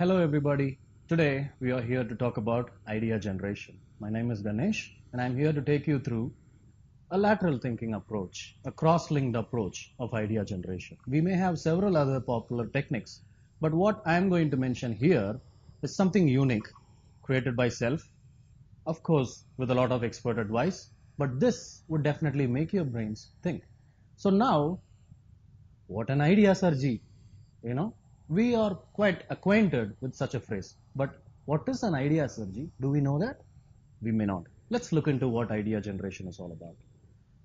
Hello everybody. Today we are here to talk about idea generation. My name is Ganesh and I'm here to take you through a lateral thinking approach, a cross-linked approach of idea generation. We may have several other popular techniques, but what I'm going to mention here is something unique created by self, of course with a lot of expert advice, but this would definitely make your brains think. So now, what an idea, Sarji? You know, we are quite acquainted with such a phrase. But what is an idea, Sarji? Do we know that? We may not. Let's look into what idea generation is all about.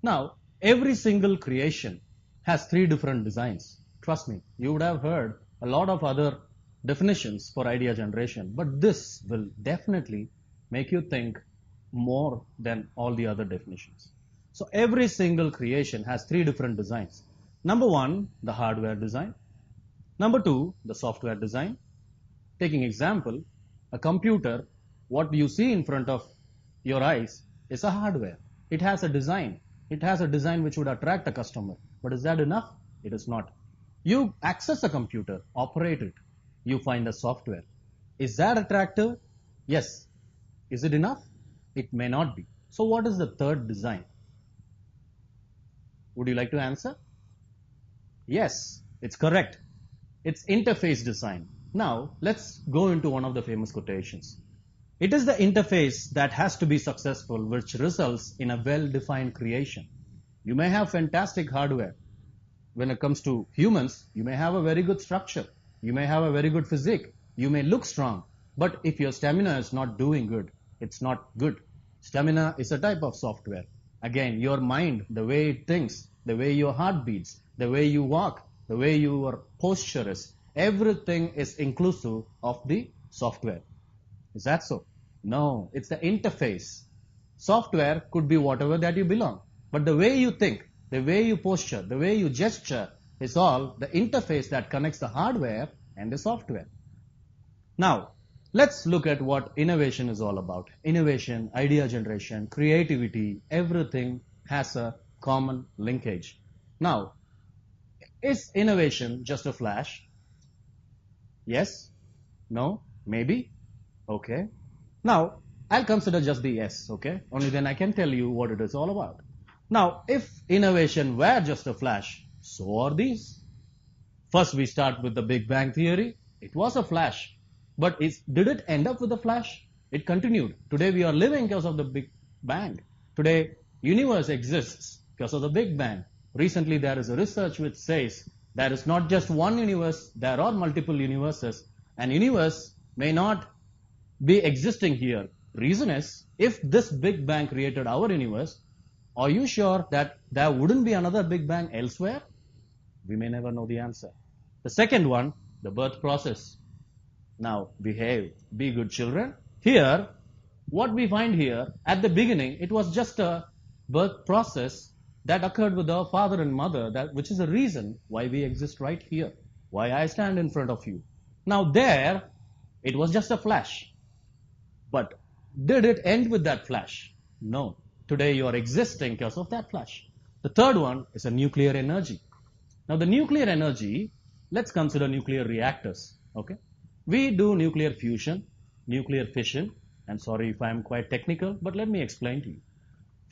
Now, every single creation has three different designs. Trust me, you would have heard a lot of other definitions for idea generation, but this will definitely make you think more than all the other definitions. So every single creation has three different designs. Number one, the hardware design. Number two, the software design. Taking example, a computer, what you see in front of your eyes is a hardware. It has a design. It has a design which would attract a customer. But is that enough? It is not. You access a computer, operate it. You find a software. Is that attractive? Yes. Is it enough? It may not be. So what is the third design? Would you like to answer? Yes, it's correct. It's interface design. Now, let's go into one of the famous quotations. It is the interface that has to be successful which results in a well-defined creation. You may have fantastic hardware. When it comes to humans, you may have a very good structure. You may have a very good physique. You may look strong. But if your stamina is not doing good, it's not good. Stamina is a type of software. Again, your mind, the way it thinks, the way your heart beats, the way you walk, the way your posture is, everything is inclusive of the software. Is that so? No, it's the interface. Software could be whatever that you belong. But the way you think, the way you posture, the way you gesture is all the interface that connects the hardware and the software. Now, let's look at what innovation is all about. Innovation, idea generation, creativity, everything has a common linkage. Now, is innovation just a flash? Yes? No? Maybe? Okay. Now, I'll consider just the yes, okay? Only then I can tell you what it is all about. Now, if innovation were just a flash, so are these. First, we start with the Big Bang theory. It was a flash. But did it end up with a flash? It continued. Today we are living because of the Big Bang. Today, universe exists because of the Big Bang. Recently, there is a research which says there is not just one universe, there are multiple universes, and universe may not be existing here. Reason is, if this Big Bang created our universe, are you sure that there wouldn't be another Big Bang elsewhere? We may never know the answer. The second one, the birth process. Now, behave, be good children. Here, what we find here, at the beginning, it was just a birth process that occurred with our father and mother, which is the reason why we exist right here, why I stand in front of you. Now there, it was just a flash. But did it end with that flash? No. Today you are existing because of that flash. The third one is a nuclear energy. Now the nuclear energy, let's consider nuclear reactors. Okay? We do nuclear fusion, nuclear fission, and sorry if I am quite technical, but let me explain to you.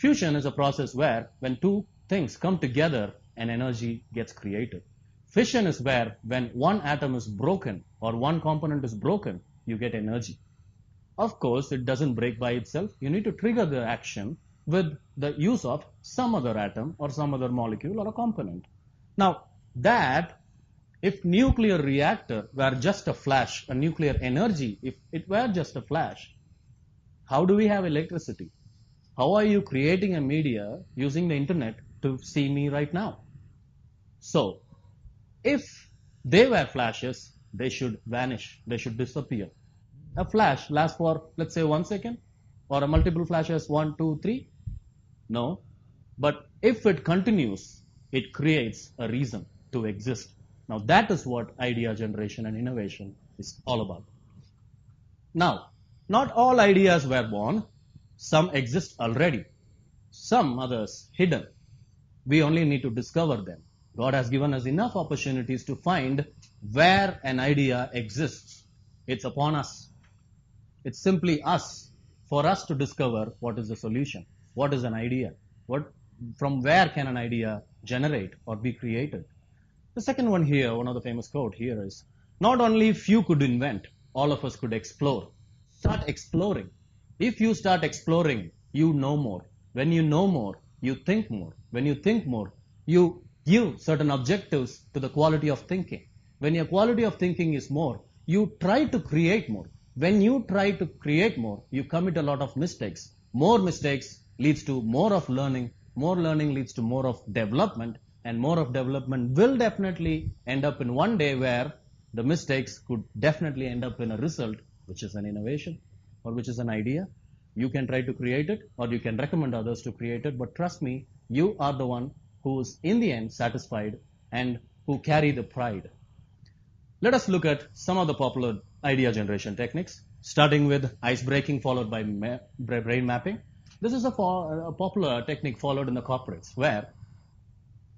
Fusion is a process where when two things come together, an energy gets created. Fission is where when one atom is broken or one component is broken, you get energy. Of course, it doesn't break by itself. You need to trigger the action with the use of some other atom or some other molecule or a component. Now, if nuclear reactor were just a flash, a nuclear energy, if it were just a flash, how do we have electricity? How are you creating a media using the internet to see me right now? So, if they were flashes, they should vanish, they should disappear. A flash lasts for, let's say, 1 second, or a multiple flashes, 1, 2, 3. No. But if it continues, it creates a reason to exist. Now that is what idea generation and innovation is all about. Now, not all ideas were born. Some exist already. Some others hidden. We only need to discover them. God has given us enough opportunities to find where an idea exists. It's upon us. It's simply us, for us to discover what is the solution, what is an idea, what, from where can an idea generate or be created. The second one here, one of the famous quote here is, not only few could invent, all of us could explore. Start exploring. If you start exploring, you know more. When you know more, you think more. When you think more, you give certain objectives to the quality of thinking. When your quality of thinking is more, you try to create more. When you try to create more, you commit a lot of mistakes. More mistakes leads to more of learning. More learning leads to more of development, and more of development will definitely end up in one day where the mistakes could definitely end up in a result, which is an innovation or which is an idea. You can try to create it or you can recommend others to create it, but trust me, you are the one who is in the end satisfied and who carry the pride. Let us look at some of the popular idea generation techniques, starting with ice breaking followed by brain mapping. This is a popular technique followed in the corporates where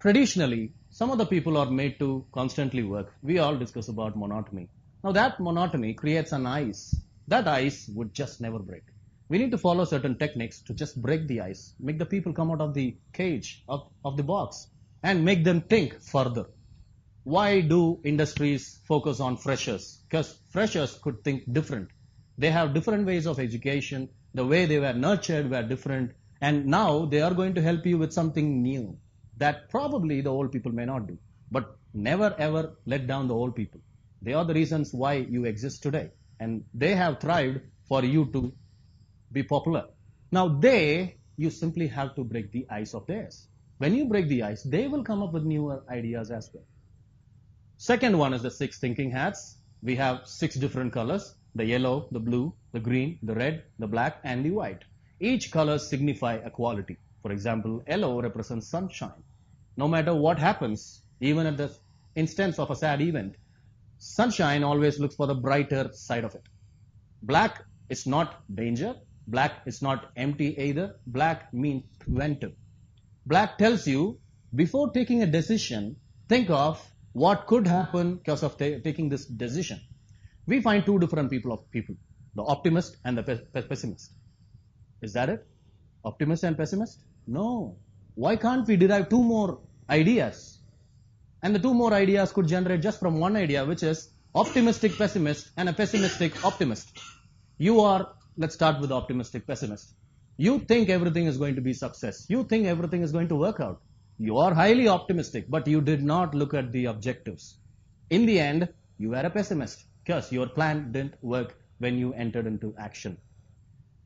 traditionally some of the people are made to constantly work. We all discuss about monotony. Now that monotony creates an ice. That ice would just never break. We need to follow certain techniques to just break the ice, make the people come out of the cage, of the box, and make them think further. Why do industries focus on freshers? Because freshers could think different. They have different ways of education. The way they were nurtured were different. And now they are going to help you with something new that probably the old people may not do. But never ever let down the old people. They are the reasons why you exist today. And they have thrived for you to be popular. Now you simply have to break the ice of theirs. When you break the ice, they will come up with newer ideas as well. Second one is the 6 thinking hats. We have 6 different colors: the yellow, the blue, the green, the red, the black, and the white. Each color signify a quality. For example, yellow represents sunshine. No matter what happens, even at the instance of a sad event, sunshine always looks for the brighter side of it. Black is not danger. Black is not empty either. Black means preventive. Black tells you, before taking a decision, think of what could happen because of taking this decision. We find 2 different people, the optimist and the pessimist. Is that it? Optimist and pessimist? No. Why can't we derive 2 more ideas? And the 2 more ideas could generate just from one idea, which is optimistic pessimist and a pessimistic optimist. Let's start with the optimistic pessimist. You think everything is going to be success. You think everything is going to work out. You are highly optimistic, but you did not look at the objectives. In the end, you were a pessimist because your plan didn't work when you entered into action.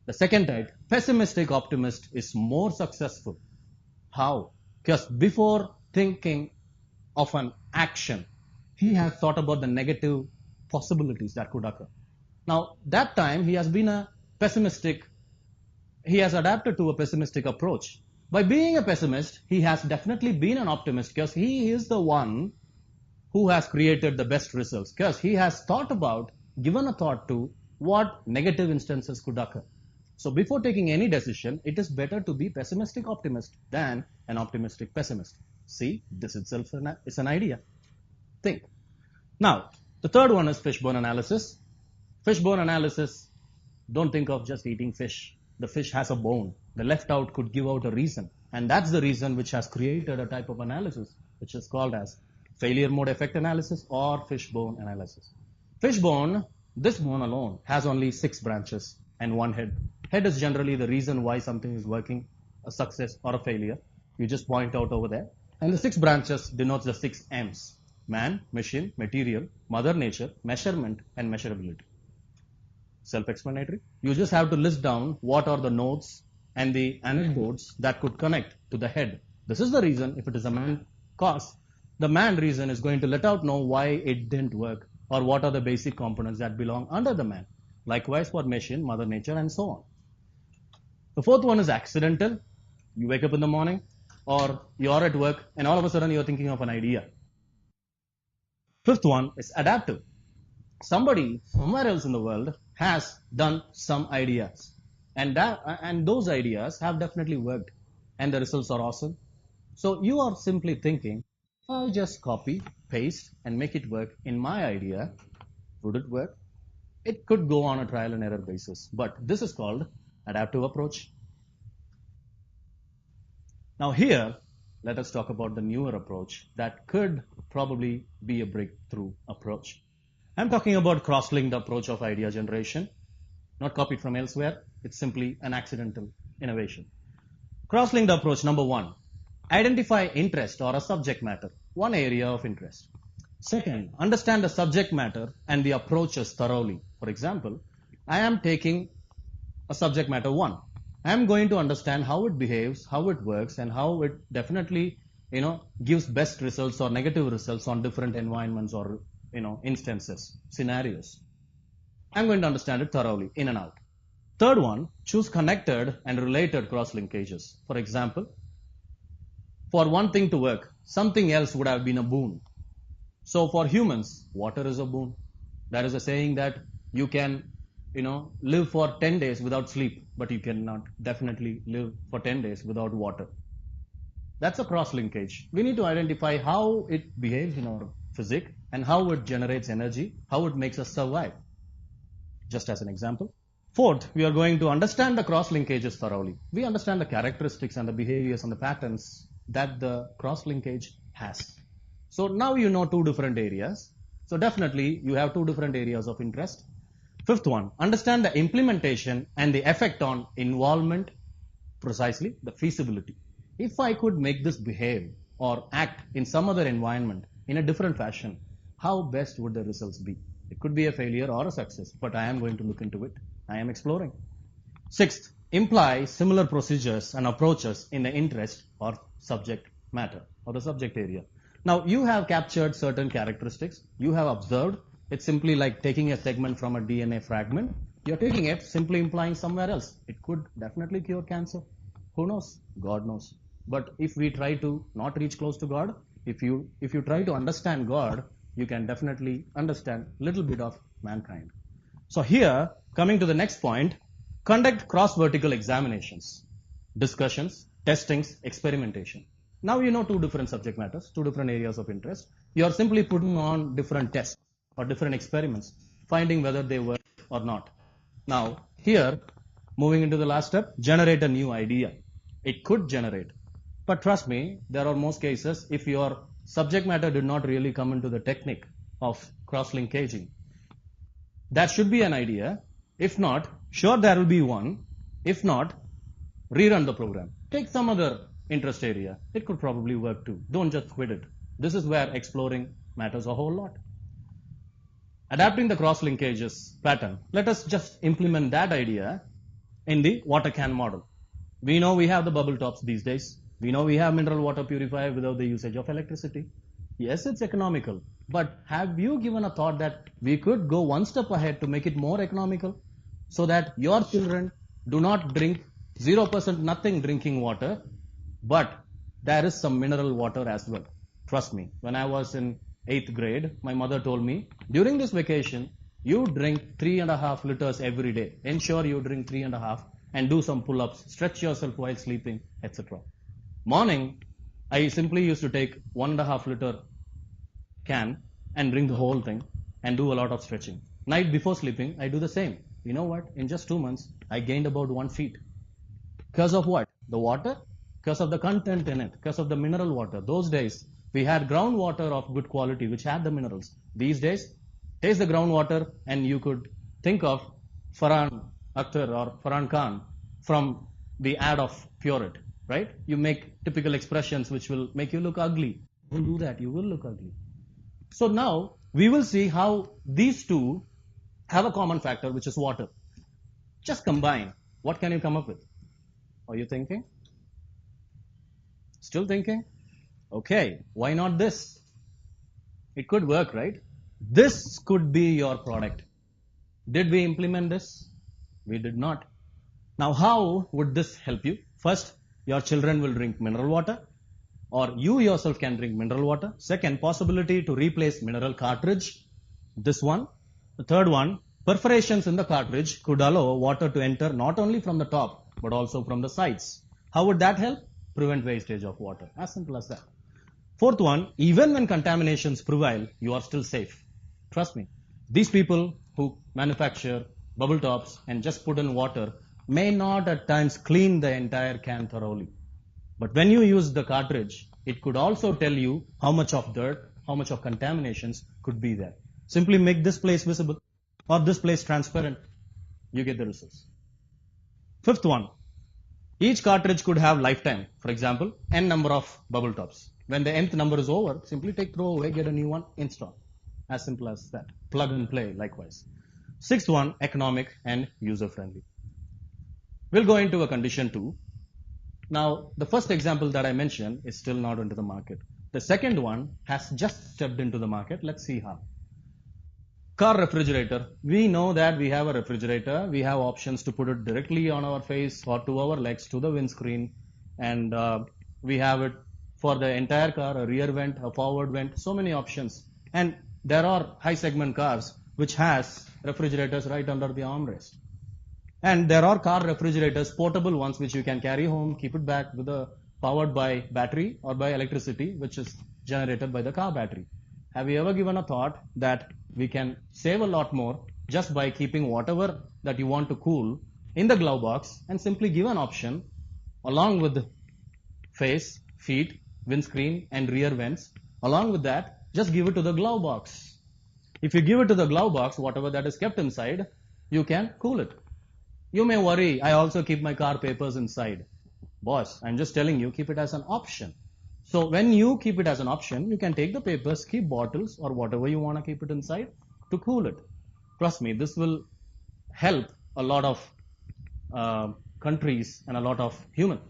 The second type, pessimistic optimist, is more successful. How? Because before thinking of an action, he has thought about the negative possibilities that could occur. Now, that time he has adapted to a pessimistic approach. By being a pessimist, he has definitely been an optimist because he is the one who has created the best results, because he has given a thought to what negative instances could occur. So before taking any decision, it is better to be pessimistic optimist than an optimistic pessimist. See, this itself is an idea. Think. Now, the third one is fishbone analysis. Fishbone analysis, don't think of just eating fish. The fish has a bone. The left out could give out a reason. And that's the reason which has created a type of analysis which is called as failure mode effect analysis or fishbone analysis. Fishbone, this bone alone, has only 6 branches and 1 head. Head is generally the reason why something is working, a success or a failure. You just point out over there. And the 6 branches denotes the 6 M's: man, machine, material, mother nature, measurement, and measurability. Self-explanatory. You just have to list down what are the nodes and the anecdotes that could connect to the head. This is the reason. If it is a man cause, the man reason is going to let out know why it didn't work or what are the basic components that belong under the man. Likewise for machine, mother nature, and so on. The fourth one is accidental. You wake up in the morning or you're at work and all of a sudden you're thinking of an idea. Fifth one is adaptive. Somebody somewhere else in the world has done some ideas, and those ideas have definitely worked, and the results are awesome. So you are simply thinking, I'll just copy, paste, and make it work in my idea. Would it work? It could go on a trial and error basis, but this is called adaptive approach. Now here, let us talk about the newer approach that could probably be a breakthrough approach. I'm talking about cross-linked approach of idea generation, not copied from elsewhere. It's simply an accidental innovation. Cross-linked approach number 1, identify interest or a subject matter, one area of interest. Second, understand the subject matter and the approaches thoroughly. For example, I am taking a subject matter 1. I am going to understand how it behaves, how it works, and how it definitely, gives best results or negative results on different environments or, instances, scenarios. I'm going to understand it thoroughly, in and out. Third one, choose connected and related cross-linkages. For example, for one thing to work, something else would have been a boon. So for humans, water is a boon. There is a saying that you can, live for 10 days without sleep, but you cannot definitely live for 10 days without water. That's a cross-linkage. We need to identify how it behaves in our physics and how it generates energy, how it makes us survive. Just as an example. Fourth, we are going to understand the cross-linkages thoroughly. We understand the characteristics and the behaviors and the patterns that the cross-linkage has. So now you know 2 different areas. So definitely you have 2 different areas of interest. Fifth one, understand the implementation and the effect on involvement, precisely the feasibility. If I could make this behave or act in some other environment in a different fashion, how best would the results be? It could be a failure or a success, but I am going to look into it. I am exploring. Sixth, imply similar procedures and approaches in the interest or subject matter or the subject area. Now you have captured certain characteristics, you have observed. It's simply like taking a segment from a DNA fragment. You're taking it, simply implying somewhere else. It could definitely cure cancer. Who knows? God knows. But if we try to not reach close to God, if you try to understand God, you can definitely understand a little bit of mankind. So here, coming to the next point, conduct cross-vertical examinations, discussions, testings, experimentation. Now you know 2 different subject matters, 2 different areas of interest. You are simply putting on different tests or different experiments, finding whether they work or not. Now here, moving into the last step, generate a new idea. It could generate. But trust me, there are most cases, if your subject matter did not really come into the technique of cross-linkaging, that should be an idea. If not, sure there will be one. If not, rerun the program. Take some other interest area. It could probably work too. Don't just quit it. This is where exploring matters a whole lot. Adapting the cross-linkages pattern. Let us just implement that idea in the water can model. We know we have the bubble tops these days. We know we have mineral water purifier without the usage of electricity. Yes, it's economical. But have you given a thought that we could go one step ahead to make it more economical so that your children do not drink 0% nothing drinking water, but there is some mineral water as well. Trust me, when I was in 8th grade, my mother told me, during this vacation, you drink 3.5 liters every day. Ensure you drink 3.5 and do some pull-ups, stretch yourself while sleeping, etc. Morning, I simply used to take 1.5 liter can and drink the whole thing and do a lot of stretching. Night before sleeping, I do the same. You know what? In just 2 months, I gained about 1 feet. Because of what? The water? Because of the content in it, because of the mineral water. Those days, we had groundwater of good quality, which had the minerals. These days, taste the groundwater and you could think of Farhan Akhtar or Farhan Khan from the ad of Pureit, right? You make typical expressions which will make you look ugly. Don't do that, you will look ugly. So now, we will see how these two have a common factor, which is water. Just combine. What can you come up with? Are you thinking? Still thinking? Okay, why not this? It could work, right? This could be your product. Did we implement this? We did not. Now, how would this help you? First, your children will drink mineral water, or you yourself can drink mineral water. Second, possibility to replace mineral cartridge. This one. The third one, perforations in the cartridge could allow water to enter not only from the top, but also from the sides. How would that help? Prevent wastage of water. As simple as that. Fourth one, even when contaminations prevail, you are still safe. Trust me. These people who manufacture bubble tops and just put in water may not at times clean the entire can thoroughly. But when you use the cartridge, it could also tell you how much of dirt, how much of contaminations could be there. Simply make this place visible or this place transparent. You get the results. Fifth one, each cartridge could have lifetime. For example, n number of bubble tops. When the nth number is over, simply take throw away, get a new one, install. As simple as that. Plug and play likewise. Sixth one, economic and user friendly. We'll go into a condition 2. Now, the first example that I mentioned is still not into the market. The second one has just stepped into the market. Let's see how. Car refrigerator. We know that we have a refrigerator. We have options to put it directly on our face or to our legs, to the windscreen. And we have it for the entire car, a rear vent, a forward vent, so many options. And there are high segment cars which has refrigerators right under the armrest. And there are car refrigerators, portable ones, which you can carry home, keep it back with a powered by battery or by electricity, which is generated by the car battery. Have you ever given a thought that we can save a lot more just by keeping whatever that you want to cool in the glove box and simply give an option along with the face, feet, windscreen and rear vents. Along with that, just give it to the glove box. If you give it to the glove box, whatever that is kept inside, you can cool it. You may worry, I also keep my car papers inside. Boss, I'm just telling you, keep it as an option. So when you keep it as an option, you can take the papers, keep bottles or whatever you want to keep it inside to cool it. Trust me, this will help a lot of countries and a lot of humans.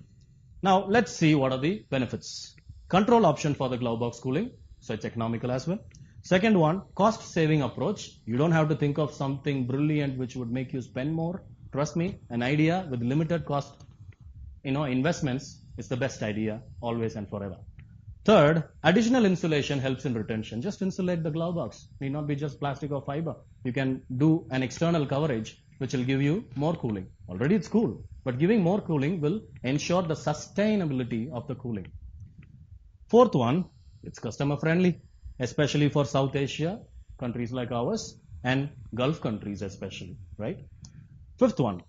Now let's see what are the benefits. Control option for the glove box cooling, so it's economical as well. Second one, cost saving approach. You don't have to think of something brilliant which would make you spend more. Trust me, an idea with limited cost, investments is the best idea always and forever. Third, additional insulation helps in retention. Just insulate the glove box. Need not be just plastic or fiber. You can do an external coverage which will give you more cooling. Already it's cool, but giving more cooling will ensure the sustainability of the cooling. Fourth one, it's customer friendly, especially for South Asia, countries like ours, and Gulf countries especially, right? Fifth one,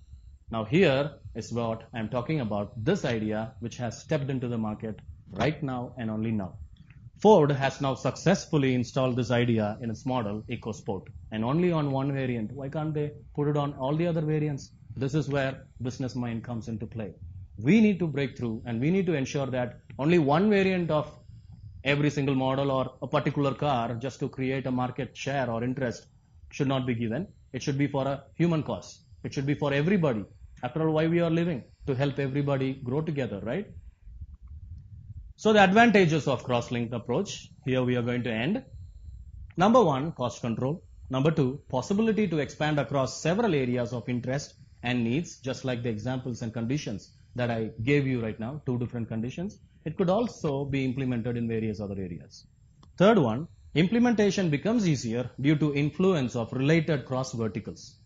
now here is what I'm talking about, this idea which has stepped into the market right now and only now. Ford has now successfully installed this idea in its model EcoSport and only on one variant. Why can't they put it on all the other variants? This is where business mind comes into play. We need to break through and we need to ensure that only one variant of every single model or a particular car just to create a market share or interest should not be given. It should be for a human cause. It should be for everybody. After all, why we are living? To help everybody grow together, right? So the advantages of cross-linked approach, here we are going to end. Number one, cost control. Number two, possibility to expand across several areas of interest and needs, just like the examples and conditions that I gave you right now, 2 different conditions. It could also be implemented in various other areas. Third one, implementation becomes easier due to influence of related cross verticals.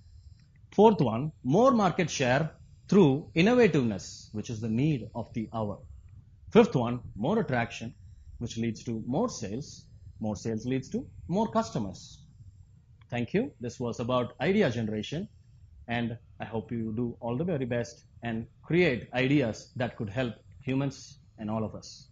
Fourth one, more market share through innovativeness, which is the need of the hour. Fifth one, more attraction, which leads to more sales. More sales leads to more customers. Thank you. This was about idea generation, and I hope you do all the very best and create ideas that could help humans and all of us.